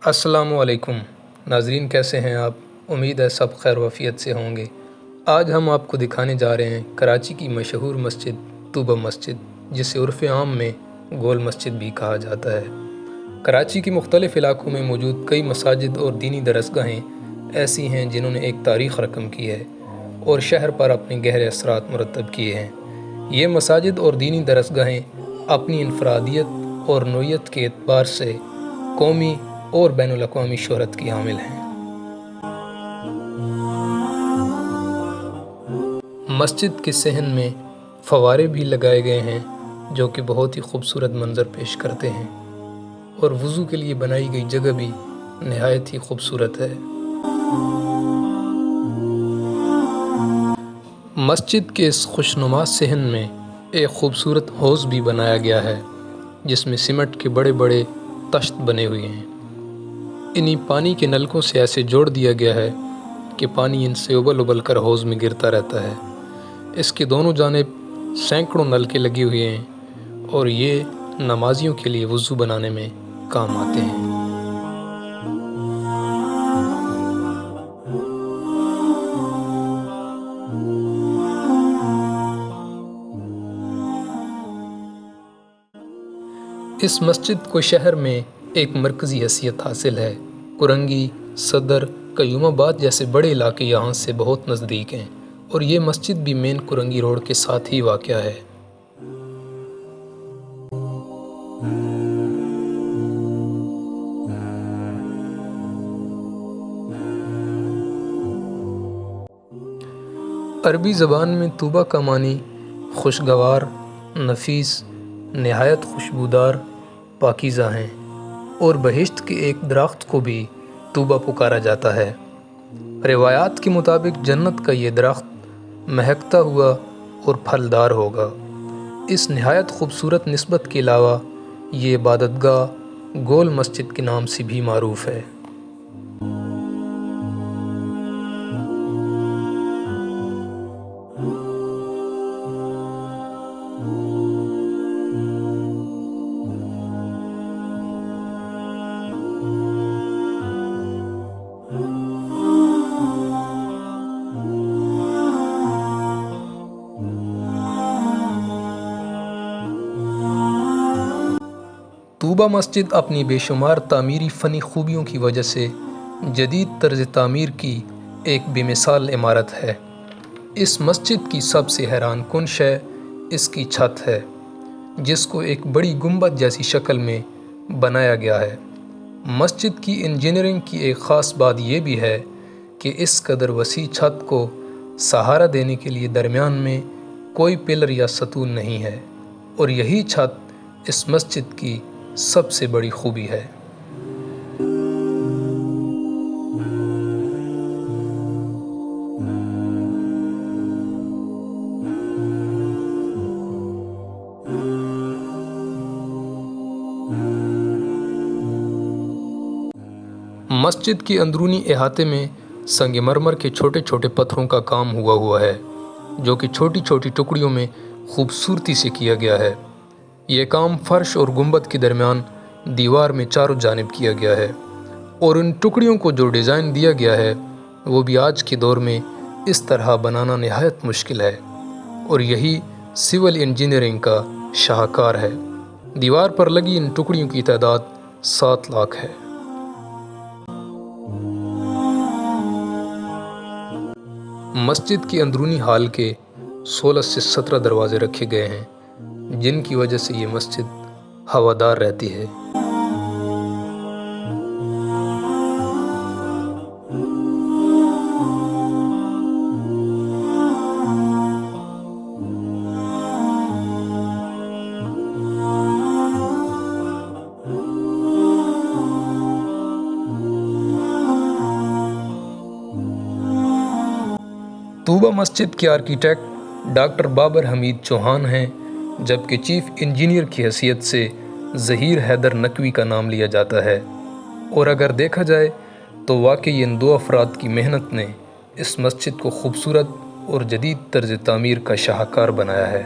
السلام علیکم ناظرین، کیسے ہیں آپ؟ امید ہے سب خیر وفیت سے ہوں گے۔ آج ہم آپ کو دکھانے جا رہے ہیں کراچی کی مشہور مسجد طوبہ مسجد، جسے عرف عام میں گول مسجد بھی کہا جاتا ہے۔ کراچی کے مختلف علاقوں میں موجود کئی مساجد اور دینی درسگاہیں ایسی ہیں جنہوں نے ایک تاریخ رقم کی ہے اور شہر پر اپنے گہرے اثرات مرتب کیے ہیں۔ یہ مساجد اور دینی درسگاہیں اپنی انفرادیت اور نوعیت کے اعتبار سے قومی اور بین الاقوامی شہرت کی حامل ہیں۔ مسجد کے صحن میں فوارے بھی لگائے گئے ہیں جو کہ بہت ہی خوبصورت منظر پیش کرتے ہیں، اور وضو کے لیے بنائی گئی جگہ بھی نہایت ہی خوبصورت ہے۔ مسجد کے اس خوشنما صحن میں ایک خوبصورت حوض بھی بنایا گیا ہے جس میں سیمنٹ کے بڑے بڑے تشت بنے ہوئے ہیں۔ انہی پانی کے نلکوں سے ایسے جوڑ دیا گیا ہے کہ پانی ان سے ابل ابل کر حوض میں گرتا رہتا ہے۔ اس کے دونوں جانب سینکڑوں نلکے لگے ہوئے ہیں اور یہ نمازیوں کے لیے وضو بنانے میں کام آتے ہیں۔ اس مسجد کو شہر میں ایک مرکزی حیثیت حاصل ہے۔ کرنگی، صدر، قیوم آباد جیسے بڑے علاقے یہاں سے بہت نزدیک ہیں، اور یہ مسجد بھی مین کرنگی روڈ کے ساتھ ہی واقع ہے۔ عربی زبان میں طوبہ کا معنی خوشگوار، نفیس، نہایت خوشبودار، پاکیزہ ہیں، اور بہشت کے ایک درخت کو بھی طوبہ پکارا جاتا ہے۔ روایات کے مطابق جنت کا یہ درخت مہکتا ہوا اور پھلدار ہوگا۔ اس نہایت خوبصورت نسبت کے علاوہ یہ عبادت گاہ گول مسجد کے نام سے بھی معروف ہے۔ طوبہ مسجد اپنی بے شمار تعمیری فنی خوبیوں کی وجہ سے جدید طرز تعمیر کی ایک بے مثال عمارت ہے۔ اس مسجد کی سب سے حیران کن شے اس کی چھت ہے، جس کو ایک بڑی گنبد جیسی شکل میں بنایا گیا ہے۔ مسجد کی انجینئرنگ کی ایک خاص بات یہ بھی ہے کہ اس قدر وسیع چھت کو سہارا دینے کے لیے درمیان میں کوئی پلر یا ستون نہیں ہے، اور یہی چھت اس مسجد کی سب سے بڑی خوبی ہے۔ مسجد کے اندرونی احاطے میں سنگ مرمر کے چھوٹے چھوٹے پتھروں کا کام ہوا ہے جو کہ چھوٹی چھوٹی ٹکڑیوں میں خوبصورتی سے کیا گیا ہے۔ یہ کام فرش اور گنبد کے درمیان دیوار میں چاروں جانب کیا گیا ہے، اور ان ٹکڑیوں کو جو ڈیزائن دیا گیا ہے وہ بھی آج کے دور میں اس طرح بنانا نہایت مشکل ہے، اور یہی سول انجینئرنگ کا شاہکار ہے۔ دیوار پر لگی ان ٹکڑیوں کی تعداد 7 لاکھ ہے۔ مسجد کے اندرونی ہال کے 16 سے 17 دروازے رکھے گئے ہیں، جن کی وجہ سے یہ مسجد ہوادار رہتی ہے۔ طوبہ مسجد کے آرکیٹیکٹ ڈاکٹر بابر حمید چوہان ہیں، جبکہ چیف انجینئر کی حیثیت سے ظہیر حیدر نقوی کا نام لیا جاتا ہے، اور اگر دیکھا جائے تو واقعی ان دو افراد کی محنت نے اس مسجد کو خوبصورت اور جدید طرز تعمیر کا شاہکار بنایا ہے۔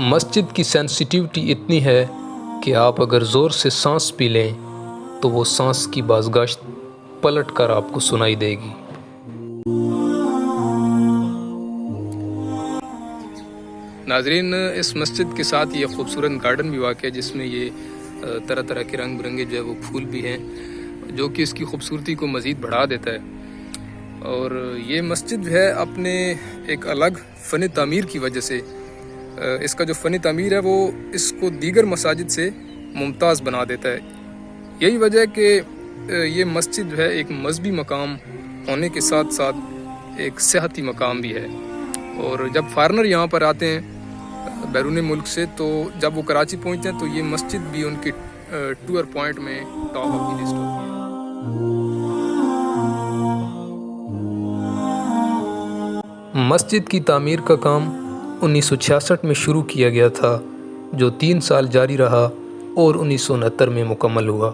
مسجد کی سینسٹیوٹی اتنی ہے کہ آپ اگر زور سے سانس پی لیں تو وہ سانس کی بازگشت پلٹ کر آپ کو سنائی دے گی۔ ناظرین، اس مسجد کے ساتھ یہ خوبصورت گارڈن بھی واقع ہے جس میں یہ طرح طرح کے رنگ برنگے جو ہے وہ پھول بھی ہیں، جو کہ اس کی خوبصورتی کو مزید بڑھا دیتا ہے۔ اور یہ مسجد جو ہے اپنے ایک الگ فن تعمیر کی وجہ سے، اس کا جو فن تعمیر ہے وہ اس کو دیگر مساجد سے ممتاز بنا دیتا ہے۔ یہی وجہ ہے کہ یہ مسجد جو ہے ایک مذہبی مقام ہونے کے ساتھ ساتھ ایک سیاحتی مقام بھی ہے۔ اور جب فارنر یہاں پر آتے ہیں بیرون ملک سے، تو جب وہ کراچی پہنچتے ہیں تو یہ مسجد بھی ان کے ٹور پوائنٹ میں ٹاپ اپ کی لسٹ ہوتی ہے۔ مسجد کی تعمیر کا کام 1966 میں شروع کیا گیا تھا، جو 3 سال جاری رہا اور 1969 میں مکمل ہوا۔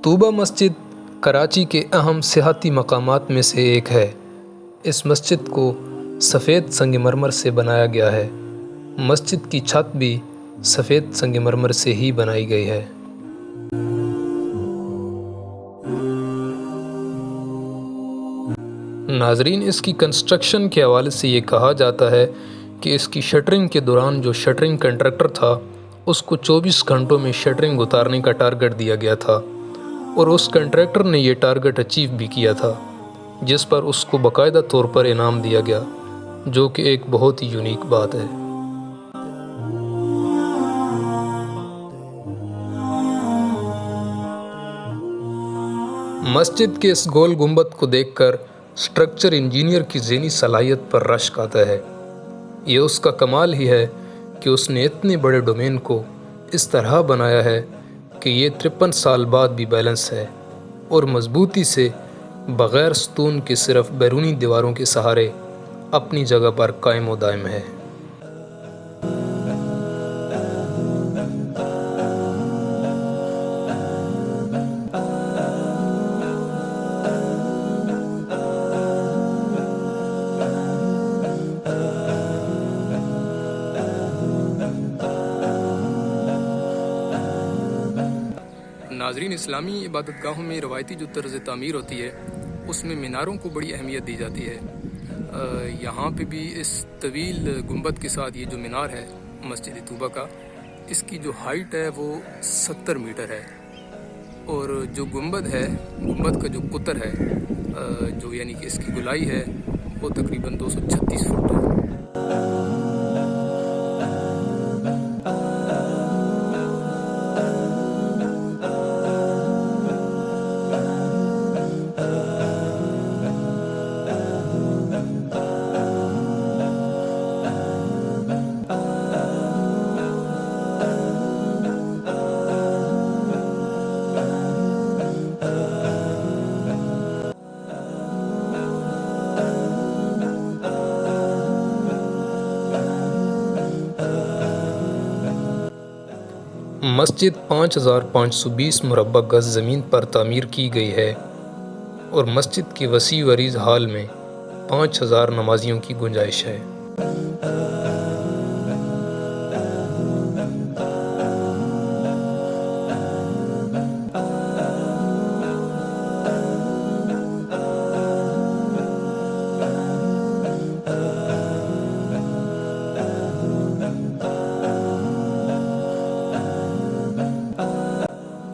طوبہ مسجد کراچی کے اہم سیاحتی مقامات میں سے ایک ہے۔ اس مسجد کو سفید سنگ مرمر سے بنایا گیا ہے۔ مسجد کی چھت بھی سفید سنگ مرمر سے ہی بنائی گئی ہے۔ ناظرین، اس کی کنسٹرکشن کے حوالے سے یہ کہا جاتا ہے کہ اس کی شٹرنگ کے دوران جو شٹرنگ کنٹریکٹر تھا اس کو 24 گھنٹوں میں شٹرنگ اتارنے کا ٹارگٹ دیا گیا تھا، اور اس کنٹریکٹر نے یہ ٹارگٹ اچیو بھی کیا تھا، جس پر اس کو باقاعدہ طور پر انعام دیا گیا، جو کہ ایک بہت ہی یونیک بات ہے۔ مسجد کے اس گول گنبد کو دیکھ کر اسٹرکچر انجینئر کی ذہنی صلاحیت پر رشک آتا ہے۔ یہ اس کا کمال ہی ہے کہ اس نے اتنے بڑے ڈومین کو اس طرح بنایا ہے کہ یہ 53 سال بعد بھی بیلنس ہے اور مضبوطی سے بغیر ستون کے صرف بیرونی دیواروں کے سہارے اپنی جگہ پر قائم و دائم ہے۔ ناظرین، اسلامی عبادت گاہوں میں روایتی جو طرز تعمیر ہوتی ہے اس میں میناروں کو بڑی اہمیت دی جاتی ہے۔ یہاں پہ بھی اس طویل گنبد کے ساتھ یہ جو مینار ہے مسجد طوبہ کا، اس کی جو ہائٹ ہے وہ 70 میٹر ہے، اور جو گنبد ہے، گنبد کا جو قطر ہے، جو یعنی کہ اس کی گولائی ہے، وہ تقریباً 236 فٹ ہے۔ مسجد 5520 مربع گز زمین پر تعمیر کی گئی ہے، اور مسجد کے وسیع و عریض ہال میں 5000 نمازیوں کی گنجائش ہے۔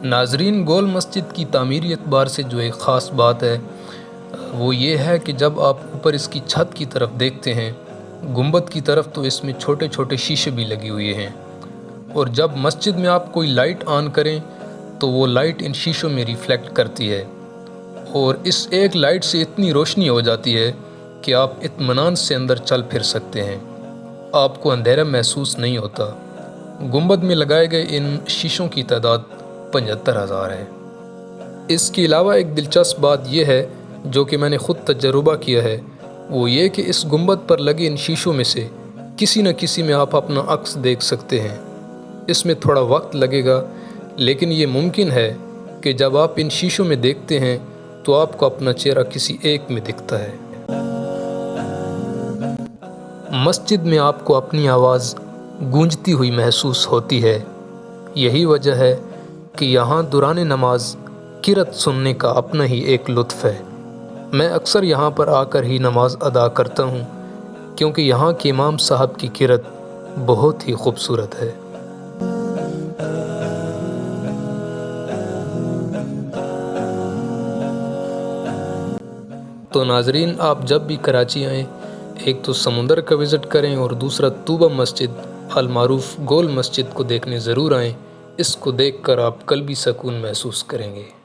ناظرین، گول مسجد کی تعمیری اعتبار سے جو ایک خاص بات ہے وہ یہ ہے کہ جب آپ اوپر اس کی چھت کی طرف دیکھتے ہیں، گنبد کی طرف، تو اس میں چھوٹے چھوٹے شیشے بھی لگے ہوئے ہیں، اور جب مسجد میں آپ کوئی لائٹ آن کریں تو وہ لائٹ ان شیشوں میں ریفلیکٹ کرتی ہے، اور اس ایک لائٹ سے اتنی روشنی ہو جاتی ہے کہ آپ اطمینان سے اندر چل پھر سکتے ہیں، آپ کو اندھیرا محسوس نہیں ہوتا۔ گنبد میں لگائے گئے ان شیشوں کی تعداد 75,000 ہے۔ اس کے علاوہ ایک دلچسپ بات یہ ہے جو کہ میں نے خود تجربہ کیا ہے وہ یہ کہ اس گنبد پر لگے ان شیشوں میں سے کسی نہ کسی میں آپ اپنا عکس دیکھ سکتے ہیں۔ اس میں تھوڑا وقت لگے گا، لیکن یہ ممکن ہے کہ جب آپ ان شیشوں میں دیکھتے ہیں تو آپ کو اپنا چہرہ کسی ایک میں دکھتا ہے۔ مسجد میں آپ کو اپنی آواز گونجتی ہوئی محسوس ہوتی ہے۔ یہی وجہ ہے کہ یہاں دوران نماز قرأت سننے کا اپنا ہی ایک لطف ہے۔ میں اکثر یہاں پر آ کر ہی نماز ادا کرتا ہوں، کیونکہ یہاں کے امام صاحب کی قرأت بہت ہی خوبصورت ہے۔ تو ناظرین، آپ جب بھی کراچی آئیں، ایک تو سمندر کا وزٹ کریں اور دوسرا طوبہ مسجد المعروف گول مسجد کو دیکھنے ضرور آئیں۔ اس کو دیکھ کر آپ قلبی سکون محسوس کریں گے۔